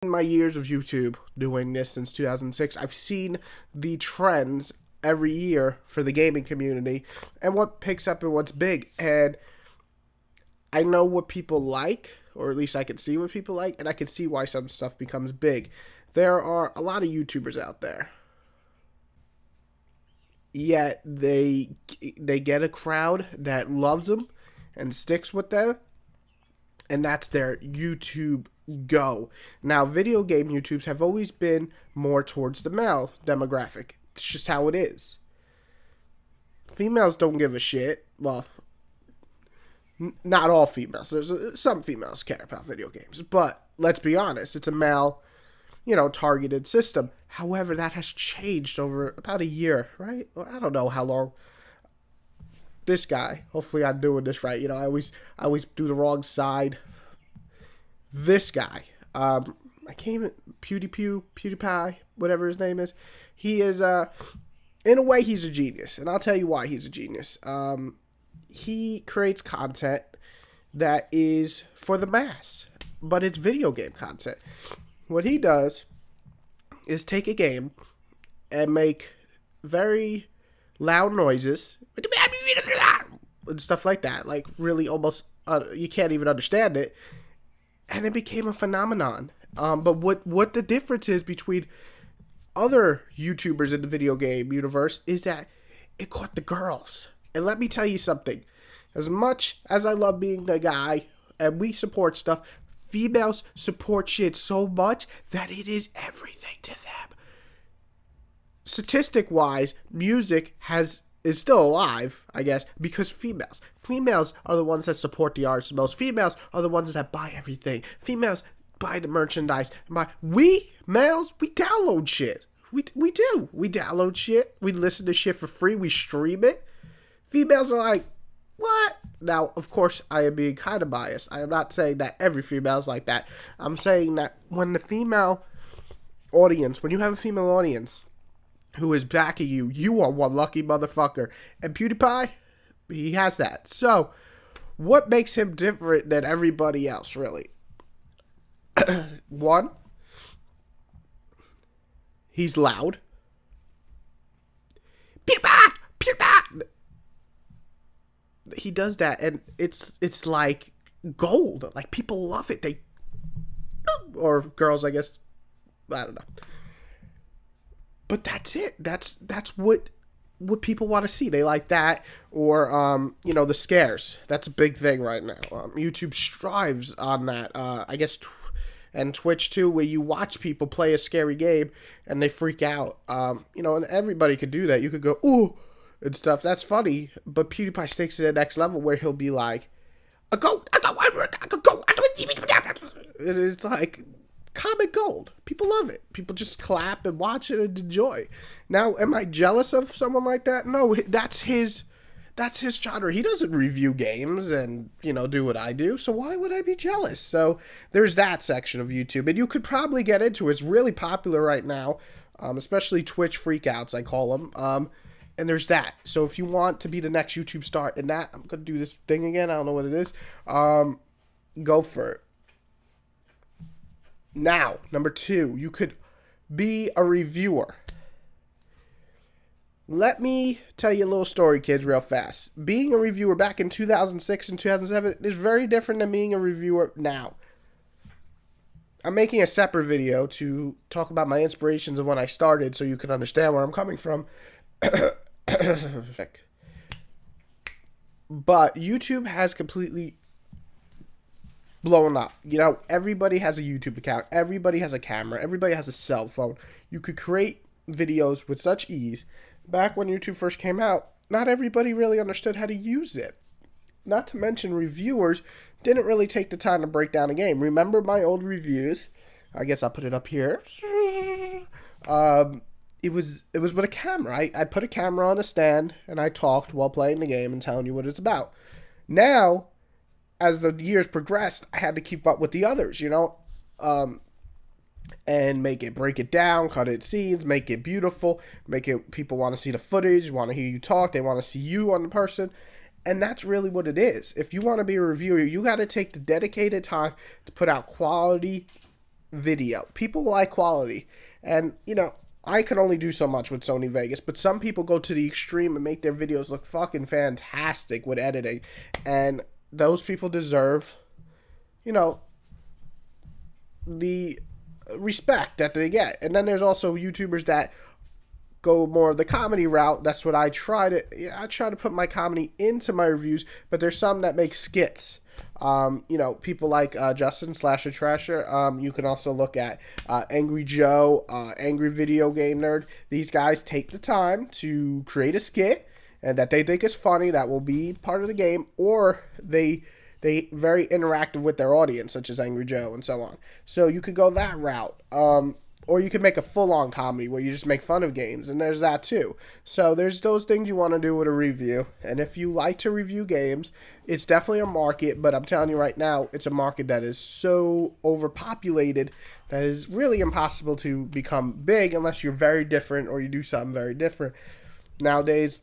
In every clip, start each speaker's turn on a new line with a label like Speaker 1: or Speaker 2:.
Speaker 1: In my years of YouTube doing this since 2006, I've seen the trends every year for the gaming community and what picks up and what's big. And I know what people like, or at least I can see what people like, and I can see why some stuff becomes big. There are a lot of YouTubers out there, yet they get a crowd that loves them and sticks with them, and that's their YouTube go. Now, video game YouTubes have always been more towards the male demographic. It's just how it is. Females don't give a shit. Well, not all females. There's some females care about video games, but let's be honest, it's a male, targeted system. However, that has changed over about a year, right? Or I don't know how long. This guy, hopefully I'm doing this right. I always do the wrong side. This guy, I can't even, PewDiePie, whatever his name is. He is, in a way, he's a genius, and I'll tell you why he's a genius. He creates content that is for the mass, but it's video game content. What he does is take a game and make very loud noises and stuff like that, like really almost you can't even understand it, and it became a phenomenon. But what the difference is between other YouTubers in the video game universe is that it caught the girls. And let me tell you something. As much as I love being the guy and we support stuff, females support shit so much that it is everything to them. Statistic-wise, music is still alive, I guess, because females are the ones that support the arts the most. Females are the ones that buy everything. Females buy the merchandise. We males, we download shit. We do. We download shit. We listen to shit for free. We stream it. Females are like, what? Now, of course, I am being kind of biased. I am not saying that every female is like that. I'm saying that when you have a female audience who is backing you, you are one lucky motherfucker. And PewDiePie, he has that. So, what makes him different than everybody else, really? One, he's loud. PewDiePie! PewDiePie! He does that, and it's like gold. Like, people love it. Or girls, I guess. I don't know. But that's it. That's what people want to see. They like that, or the scares. That's a big thing right now. YouTube strives on that. I guess, and Twitch too, where you watch people play a scary game and they freak out. And everybody could do that. You could go ooh and stuff. That's funny. But PewDiePie takes it to the next level where he'll be like, a goat. It is like comic gold. People love it. People just clap and watch it and enjoy. Now, am I jealous of someone like that? No, that's his genre. He doesn't review games and, do what I do. So why would I be jealous? So there's that section of YouTube. And you could probably get into it. It's really popular right now, especially Twitch freakouts, I call them. And there's that. So if you want to be the next YouTube star in that, I'm going to do this thing again. I don't know what it is. Go for it. Now, number 2, you could be a reviewer. Let me tell you a little story, kids, real fast. Being a reviewer back in 2006 and 2007 is very different than being a reviewer now. I'm making a separate video to talk about my inspirations of when I started so you can understand where I'm coming from. But YouTube has completely blown up. Everybody has a YouTube account. Everybody has a camera. Everybody has a cell phone. You could create videos with such ease. Back when YouTube first came out, not everybody really understood how to use it. Not to mention reviewers didn't really take the time to break down a game. Remember my old reviews? I guess I'll put it up here. It was with a camera. I put a camera on a stand and I talked while playing the game and telling you what it's about. Now, as the years progressed, I had to keep up with the others, and break it down, cut it scenes, make it beautiful, make it people want to see the footage, want to hear you talk, they want to see you on the person, and that's really what it is. If you want to be a reviewer, you got to take the dedicated time to put out quality video. People like quality. And, I can only do so much with Sony Vegas, but some people go to the extreme and make their videos look fucking fantastic with editing. And those people deserve, you know, the respect that they get. And then there's also YouTubers that go more of the comedy route. That's what I try to put my comedy into my reviews, but there's some that make skits. People like Justin Slasher Trasher. You can also look at Angry Joe, Angry Video Game Nerd. These guys take the time to create a skit and that they think is funny that will be part of the game, or they very interactive with their audience, such as Angry Joe and so on. So you could go that route. Or you could make a full-on comedy where you just make fun of games, and there's that too. So there's those things you want to do with a review. And if you like to review games, it's definitely a market, but I'm telling you right now, it's a market that is so overpopulated that is really impossible to become big unless you're very different or you do something very different. Nowadays,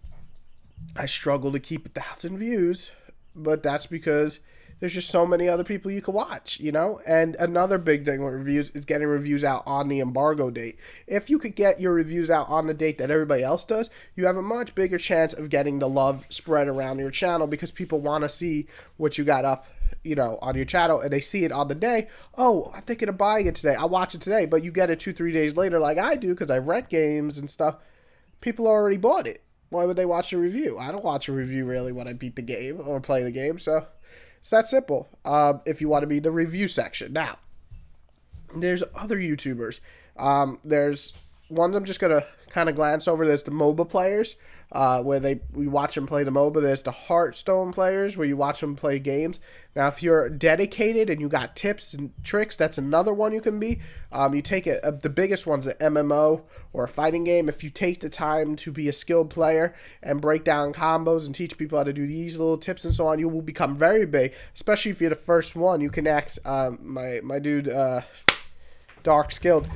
Speaker 1: I struggle to keep 1,000 views, but that's because there's just so many other people you can watch, And another big thing with reviews is getting reviews out on the embargo date. If you could get your reviews out on the date that everybody else does, you have a much bigger chance of getting the love spread around your channel because people want to see what you got up, on your channel, and they see it on the day. Oh, I'm thinking of buying it today. I'll watch it today, but you get it 2-3 days later like I do because I rent games and stuff. People already bought it. Why would they watch a review? I don't watch a review really when I beat the game or play the game, so it's that simple. If you want to be the review section. Now, there's other YouTubers. There's ones I'm just going to kind of glance over. There's the MOBA players, where we watch them play the MOBA. There's the Hearthstone players, where you watch them play games. Now, if you're dedicated and you got tips and tricks, that's another one you can be. You take the biggest one's an MMO or a fighting game. If you take the time to be a skilled player and break down combos and teach people how to do these little tips and so on, you will become very big, especially if you're the first one. You can ask my dude, Dark Skilled,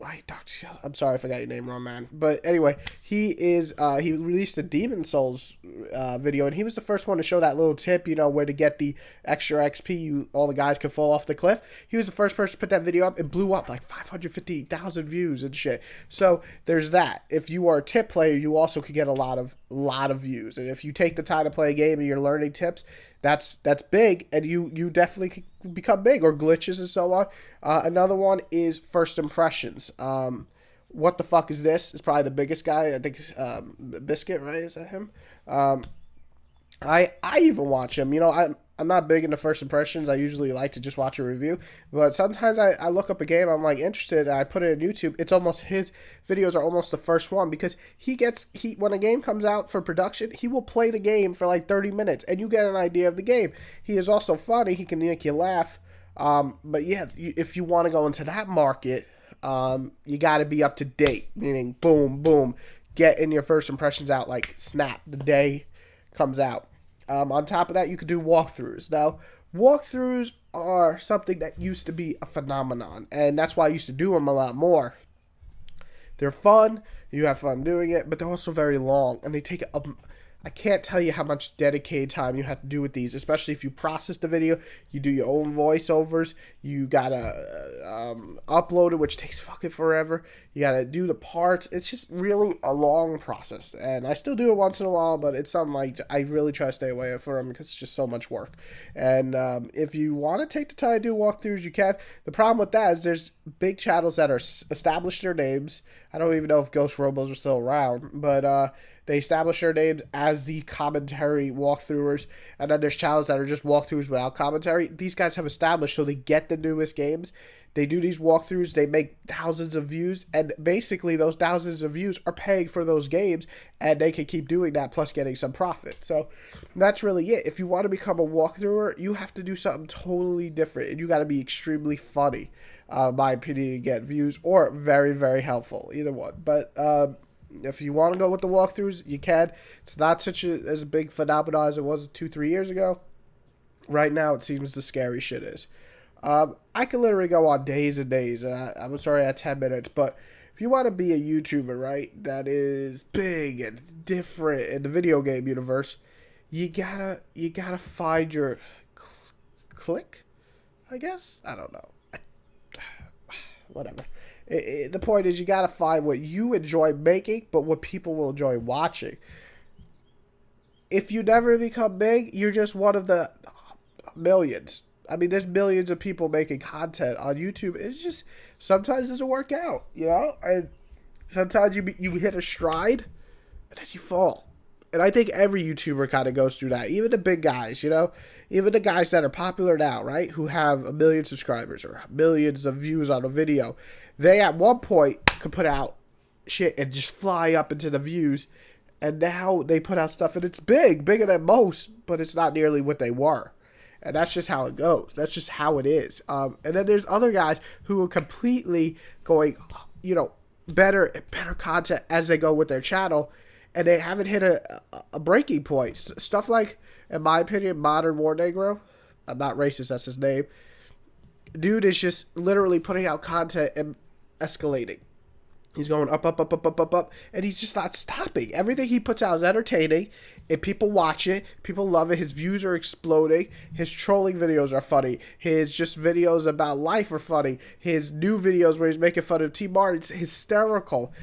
Speaker 1: right, Dr. Skill. I'm sorry, I forgot your name wrong, man. But anyway, he released a Demon Souls video, and he was the first one to show that little tip, where to get the extra XP, all the guys could fall off the cliff. He was the first person to put that video up. It blew up like 550,000 views and shit. So there's that. If you are a tip player, you also could get a lot of views. And if you take the time to play a game and you're learning tips, that's big, and you definitely could become big, or glitches and so on. Another one is first impressions. What the fuck is this? It's probably the biggest guy. I think Biscuit, right? Is that him? I even watch him. I'm not big into first impressions. I usually like to just watch a review, but sometimes I look up a game I'm like interested, and I put it in YouTube. It's almost his videos are almost the first one because when a game comes out for production, he will play the game for like 30 minutes and you get an idea of the game. He is also funny. He can make you laugh. But yeah, if you want to go into that market, you got to be up to date, meaning boom, boom, get in your first impressions out like snap the day comes out. On top of that, you could do walkthroughs. Now, walkthroughs are something that used to be a phenomenon, and that's why I used to do them a lot more. They're fun, you have fun doing it, but they're also very long, and they take I can't tell you how much dedicated time you have to do with these, especially if you process the video, you do your own voiceovers, you gotta upload it, which takes fucking forever, you gotta do the parts. It's just really a long process, and I still do it once in a while, but it's something like I really try to stay away from them because it's just so much work. And if you want to take the time to do walkthroughs, you can. The problem with that is there's big channels that are established their names. I don't even know if Ghost Robos are still around, but they establish their names as the commentary walkthroughers, and then there's channels that are just walkthroughs without commentary. These guys have established so they get the newest games. They do these walkthroughs, they make thousands of views, and basically those thousands of views are paying for those games, and they can keep doing that plus getting some profit. So that's really it. If you want to become a walkthrougher, you have to do something totally different, and you got to be extremely funny, my opinion, to get views, or very, very helpful, either one. But if you want to go with the walkthroughs, you can. It's not as a big phenomenon as it was 2-3 years ago. Right now, it seems the scary shit is. I could literally go on days and days. I'm sorry I had 10 minutes, but if you want to be a YouTuber, right, that is big and different in the video game universe, you gotta find your clique, I guess. I don't know. whatever. The point is, you got to find what you enjoy making, but what people will enjoy watching. If you never become big, you're just one of the millions. I mean, there's millions of people making content on YouTube. It's just, sometimes it doesn't work out, you know? And sometimes you hit a stride, and then you fall. And I think every YouTuber kind of goes through that. Even the big guys, you know? Even the guys that are popular now, right? Who have 1 million subscribers or millions of views on a video. They, at one point, could put out shit and just fly up into the views. And now they put out stuff and it's big. Bigger than most, but it's not nearly what they were. And that's just how it goes. That's just how it is. And then there's other guys who are completely going, you know, better content as they go with their channel. And they haven't hit a breaking point. Stuff like, in my opinion, Modern War Negro. I'm not racist, that's his name. Dude is just literally putting out content and escalating. He's going up, and he's just not stopping. Everything he puts out is entertaining, and people watch it. People love it. His views are exploding. His trolling videos are funny. His just videos about life are funny. His new videos where he's making fun of T. Martin's hysterical.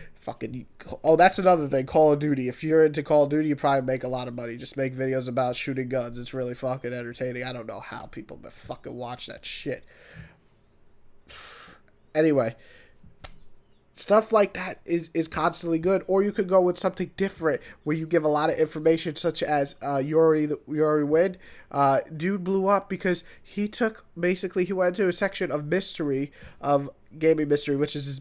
Speaker 1: Oh, that's another thing. Call of Duty. If you're into Call of Duty, you probably make a lot of money. Just make videos about shooting guns. It's really fucking entertaining. I don't know how people fucking watch that shit. Anyway, stuff like that is constantly good. Or you could go with something different where you give a lot of information, such as you already win. Dude blew up because he went into a section of mystery, of gaming mystery, which is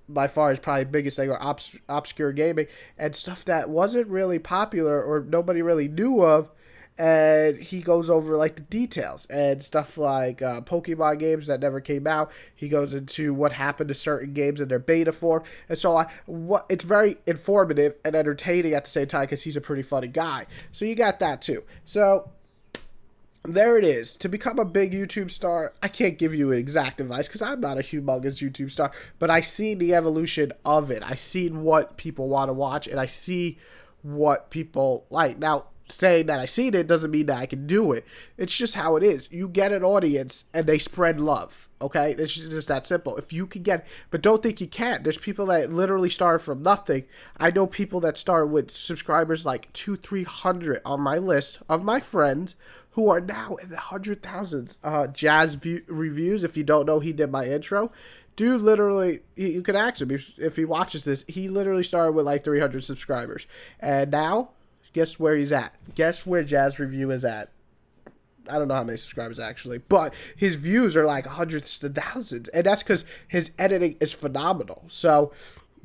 Speaker 1: by far his probably biggest thing, or obscure gaming, and stuff that wasn't really popular or nobody really knew of. And he goes over like the details and stuff like Pokemon games that never came out. He goes into what happened to certain games in their beta form, and so on. It's very informative and entertaining at the same time because he's a pretty funny guy. So you got that too. So there it is. To become a big YouTube star, I can't give you exact advice because I'm not a humongous YouTube star, but I see the evolution of it. I see what people want to watch, and I see what people like. Now, saying that I seen it doesn't mean that I can do it. It's just how it is. You get an audience and they spread love. Okay? It's just that simple. If you can get, but don't think you can't. There's people that literally started from nothing. I know people that start with subscribers like 200-300 on my list of my friends who are now in the 100,000s. Jazz Reviews, if you don't know, he did my intro. Dude, literally, you can ask him if he watches this. He literally started with like 300 subscribers. And now, guess where he's at? Guess where Jazz Review is at? I don't know how many subscribers actually, but his views are like hundreds to thousands. And that's because his editing is phenomenal. So,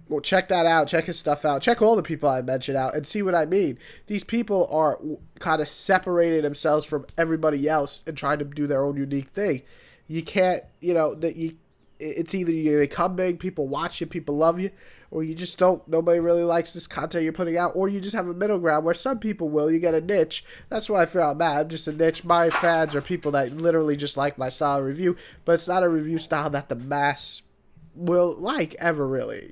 Speaker 1: well, check that out. Check his stuff out. Check all the people I mentioned out and see what I mean. These people are kind of separating themselves from everybody else and trying to do their own unique thing. You can't, it's either you become big, people watch you, people love you, or you just don't. Nobody really likes this content you're putting out, or you just have a middle ground where some people will. You get a niche. That's why I feel mad. I'm just a niche. My fans are people that literally just like my style of review, but it's not a review style that the mass will like ever, really,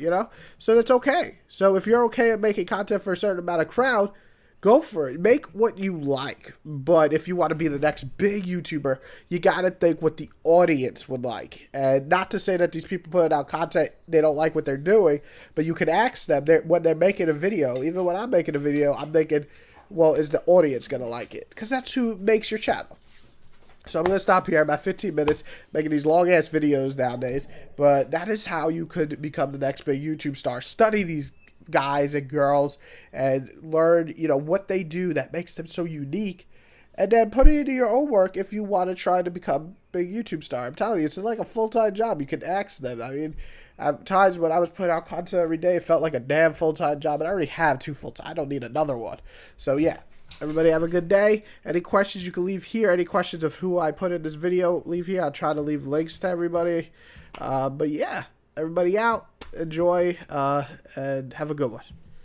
Speaker 1: So that's okay. So if you're okay at making content for a certain amount of crowd, go for it. Make what you like. But if you want to be the next big YouTuber, you got to think what the audience would like. And not to say that these people putting out content, they don't like what they're doing, but you can ask them when they're making a video. Even when I'm making a video, I'm thinking, well, is the audience going to like it? Because that's who makes your channel. So I'm going to stop here. About 15 minutes making these long-ass videos nowadays. But that is how you could become the next big YouTube star. Study these guys and girls and learn, what they do that makes them so unique. And then put it into your own work if you want to try to become a big YouTube star. I'm telling you, it's like a full-time job. You can ask them. I mean, at times when I was putting out content every day, it felt like a damn full-time job. And I already have 2 full-time. I don't need another one. So, yeah. Everybody have a good day. Any questions you can leave here. Any questions of who I put in this video, leave here. I'll try to leave links to everybody. But yeah, everybody out. Enjoy and have a good one.